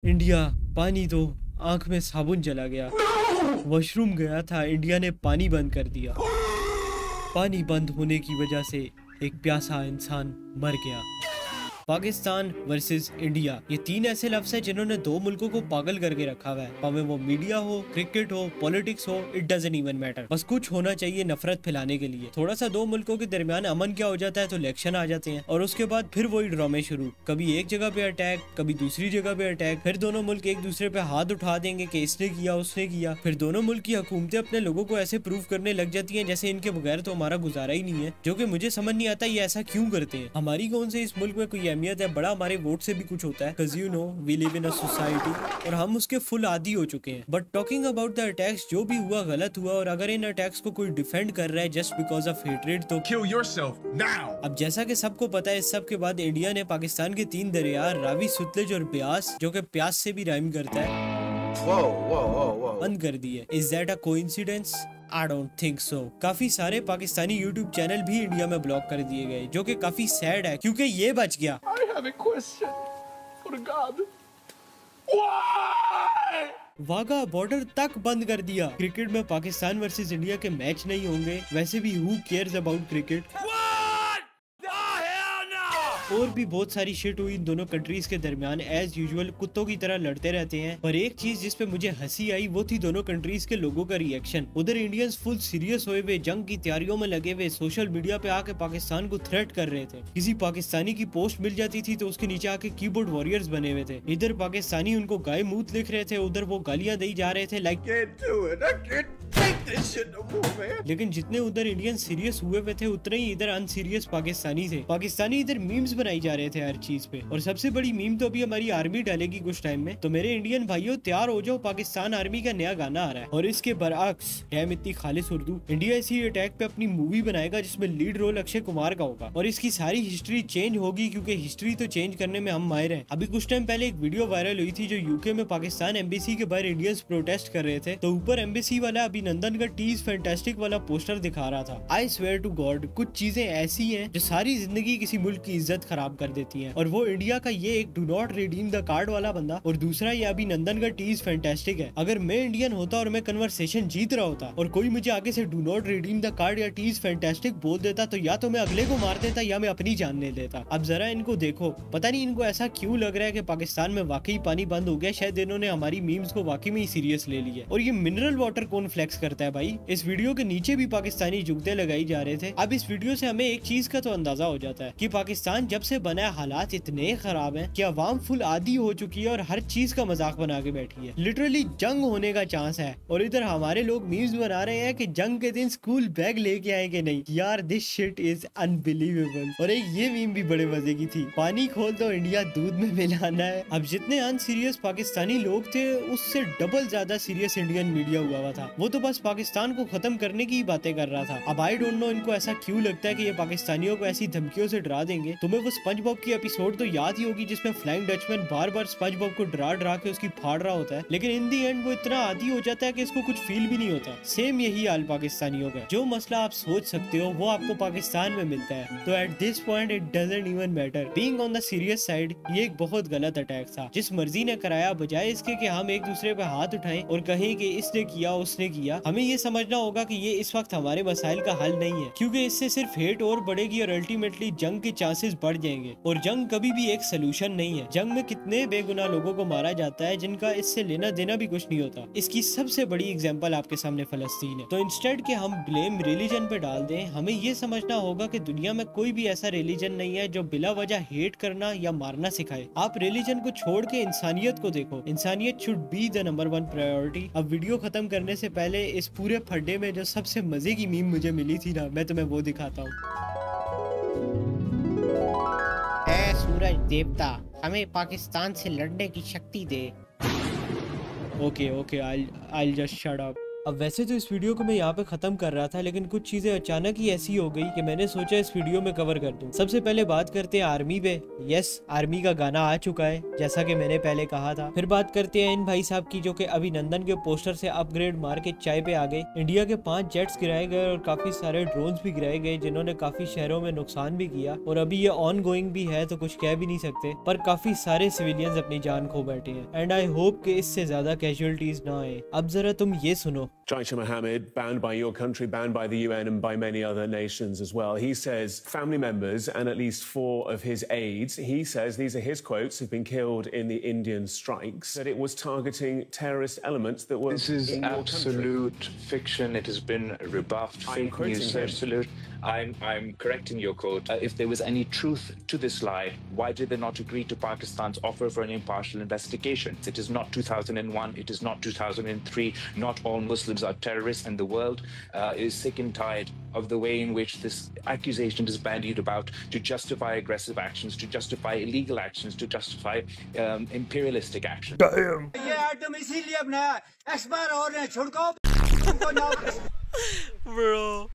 India, पानी दो। आंख में साबुन चला गया। वॉशरूम गया था, इंडिया ने पानी बंद कर दिया। पानी बंद होने की वजह से एक प्यासा इंसान मर गया। पाकिस्तान वर्सेस इंडिया, ये तीन ऐसे लफ्ज हैं जिन्होंने दो मुल्कों को पागल करके रखा हुआ है। भावे वो मीडिया हो, क्रिकेट हो, पॉलिटिक्स हो, इट डजंट इवन मैटर। बस कुछ होना चाहिए नफरत फैलाने के लिए। थोड़ा सा दो मुल्कों के दरमियान अमन क्या हो जाता है तो इलेक्शन आ जाते हैं और उसके बाद फिर वही ड्रामे शुरू। कभी एक जगह पे अटैक, कभी दूसरी जगह पे अटैक, फिर दोनों मुल्क एक दूसरे पे हाथ उठा देंगे कि इसने किया उसने किया। फिर दोनों मुल्क की हुकूमतें अपने लोगों को ऐसे प्रूव करने लग जाती हैं जैसे इनके बगैर तो हमारा गुजारा ही नहीं है, जो कि मुझे समझ नहीं आता ये ऐसा क्यों करते हैं। हमारी कौन से इस मुल्क में कोई अहमियत है? बड़ा हमारे वोट से भी कुछ होता है, cause you know we live in a society, और हम उसके फुल आदी हो चुके हैं। But talking about the attacks, जो भी हुआ गलत हुआ, और अगर इन अटैक्स को कोई डिफेंड कर रहा है जस्ट बिकॉज ऑफ हेट्रेड तो kill yourself now। अब जैसा कि सबको पता है, इस सब के बाद इंडिया ने पाकिस्तान के तीन दरिया रावी, सतलुज और ब्यास, जो कि प्यास से भी राइम करता है, बंद कर दिए। Is that a coincidence? I don't think so। काफी सारे पाकिस्तानी यूट्यूब चैनल भी इंडिया में ब्लॉक कर दिए गए, जो कि काफी सैड है क्योंकि ये बच गया। I have a question for God। Why? Wagah border तक बंद कर दिया। क्रिकेट में पाकिस्तान वर्सेस इंडिया के मैच नहीं होंगे, वैसे भी हु केयर्स अबाउट क्रिकेट। और भी बहुत सारी शिट हुई इन दोनों कंट्रीज के दरमियान। एज यूजुअल कुत्तों की तरह लड़ते रहते हैं। पर एक चीज जिसपे मुझे हंसी आई वो थी दोनों कंट्रीज के लोगों का रिएक्शन। उधर इंडियंस फुल सीरियस हुए हुए जंग की तैयारियों में लगे हुए सोशल मीडिया पे आके पाकिस्तान को थ्रेट कर रहे थे। किसी पाकिस्तानी की पोस्ट मिल जाती थी तो उसके नीचे आके कीबोर्ड वॉरियर्स बने हुए थे। इधर पाकिस्तानी उनको गाय मूत लिख रहे थे, उधर वो गालियां दी जा रहे थे लाइक। लेकिन जितने उधर इंडियन सीरियस हुए हुए थे उतने ही इधर अनसीरियस पाकिस्तानी थे। पाकिस्तानी इधर मीम्स बनाई जा रहे थे हर चीज पे, और सबसे बड़ी मीम तो अभी हमारी आर्मी डालेगी कुछ टाइम में। तो मेरे इंडियन भाइयों तैयार हो जाओ, पाकिस्तान आर्मी का नया गाना आ रहा है। और इसके बरअक्स, डैम इतनी खालिस उर्दू, इंडिया इसी अटैक पे अपनी मूवी बनाएगा जिसमें लीड रोल अक्षय कुमार का होगा, और इसकी सारी हिस्ट्री चेंज होगी क्योंकि हिस्ट्री तो चेंज करने में हम माहिर हैं। अभी कुछ टाइम पहले एक वीडियो वायरल हुई थी जो यूके में पाकिस्तान एम्बेसी के बाहर इंडियंस प्रोटेस्ट कर रहे थे, तो ऊपर एम्बेसी वाला अभिनंदन का टीज फैंटास्टिक वाला पोस्टर दिखा रहा था। आई स्वेयर टू गॉड, कुछ चीजें ऐसी हैं जो सारी जिंदगी किसी मुल्क की इज्जत खराब कर देती हैं। और वो इंडिया का ये एक do not redeem the card वाला बंदा, और दूसरा ये अभिनंदन का टीज फैंटास्टिक है। अगर मैं इंडियन होता और मैं कन्वर्सेशन जीत रहा होता और कोई मुझे आगे से do not redeem the card या टीज फैंटास्टिक बोल देता तो या तो मैं अगले को मार देता या मैं अपनी जान ले लेता। अब जरा इनको देखो, पता नहीं इनको ऐसा क्यों लग रहा है कि पाकिस्तान में वाकई पानी बंद हो गया। शायद इन्होंने हमारी मीम्स को वाकई में ही सीरियस ले लिया। और ये मिनरल वाटर कौन फ्लेक्स करता है भाई? इस वीडियो के नीचे भी पाकिस्तानी जुगते लगाई जा रहे थे। अब इस वीडियो से हमें एक चीज का तो अंदाजा हो जाता है कि पाकिस्तान जब से बना है हालात इतने खराब हैं कि अवाम फुल आदी हो चुकी है और हर चीज का मजाक बना के बैठी है। लिटरली जंग होने का चांस है, और इधर हमारे लोग मीम्स बना रहे हैं कि जंग के दिन स्कूल बैग लेके आएंगे नहीं। यार दिस शिट इज अनबिलीवेबल। और एक ये मीम भी बड़े मजे की थी, पानी खोल दो इंडिया दूध में मिलाना है। अब जितने अनसीरियस पाकिस्तानी लोग थे उससे डबल ज्यादा सीरियस इंडियन मीडिया हुआ हुआ था। वो तो बस पाकिस्तान को खत्म करने की बातें कर रहा था। अब आई डोंट नो इनको ऐसा क्यों लगता है कि ये पाकिस्तानियों को ऐसी धमकियों से डरा देंगे। तुम्हें वो स्पंज बॉब की एपिसोड तो याद ही होगी जिसमें फ्लाइंग डचमैन बार बार स्पंज बॉब को डरा डरा के उसकी फाड़ रहा होता है, लेकिन इन दी एंड वो इतना आदी हो जाता है कि इसको कुछ फील भी नहीं होता। सेम यही हाल पाकिस्तानियों का। जो मसला आप सोच सकते हो वो आपको पाकिस्तान में मिलता है। तो at this point it doesn't even matter. Being on the serious side, ये एक बहुत गलत अटैक था। जिस मर्जी ने कराया, बजाय इसके कि हम एक दूसरे पे हाथ उठाएं और कहें कि इसने किया उसने किया, हमें ये समझना होगा कि ये इस वक्त हमारे मसाइल का हल नहीं है, क्योंकि इससे सिर्फ हेट और बढ़ेगी और अल्टीमेटली जंग के चांसेस बढ़ जाएंगे। और जंग कभी भी एक सोल्यूशन नहीं है। जंग में कितने बेगुनाह लोगों को मारा जाता है जिनका इससे लेना देना भी कुछ नहीं होता। इसकी सबसे बड़ी एग्जांपल आपके सामने फलस्तीन है। तो इंस्टेड के हम ब्लेम रिलीजन पे डाल दें, हमें ये समझना होगा कि दुनिया में कोई भी ऐसा रिलीजन नहीं है जो बिला वजह हेट करना या मारना सिखाए। आप रिलीजन को छोड़ के इंसानियत को देखो। इंसानियत should be the number 1 priority. अब वीडियो खत्म करने से पहले इस पूरे फड्डे में जो सबसे मजे की मीम मुझे मिली थी ना, मैं तुम्हें वो दिखाता हूँ। ऐ सूरज देवता, हमें पाकिस्तान से लड़ने की शक्ति दे। Okay, I'll just shut up। अब वैसे तो इस वीडियो को मैं यहाँ पे खत्म कर रहा था, लेकिन कुछ चीजें अचानक ही ऐसी हो गई कि मैंने सोचा इस वीडियो में कवर कर दूं। सबसे पहले बात करते हैं आर्मी पे। यस, आर्मी का गाना आ चुका है जैसा कि मैंने पहले कहा था। फिर बात करते हैं इन भाई साहब की जो कि अभिनंदन के पोस्टर से अपग्रेड मार के चाय पे आ गए। इंडिया के 5 जेट्स गिराए गए और काफी सारे ड्रोन्स भी गिराए गए जिन्होंने काफी शहरों में नुकसान भी किया, और अभी ये ऑन गोइंग भी है तो कुछ कह भी नहीं सकते, पर काफी सारे सिविलियंस अपनी जान खो बैठे हैं। एंड आई होप कि इससे ज्यादा कैजुअलिटीज ना आए। अब जरा तुम ये सुनो। Jaish Mohammed, banned by your country, banned by the UN and by many other nations as well. He says family members and at least 4 of his aides, he says, these are his quotes, have been killed in the Indian strikes, that it was targeting terrorist elements that were This is in your absolute fiction. It has been rebuffed. Fake news, absolute. I'm correcting your quote. If there was any truth to this lie, why did they not agree to Pakistan's offer for an impartial investigation? It is not 2001. It is not 2003. Not all Muslims are terrorists, and the world is sick and tired of the way in which this accusation is bandied about to justify aggressive actions, to justify illegal actions, to justify imperialistic actions. ये item इसीलिए बनाया, expire हो रहे हैं, छिड़काओ। Bro.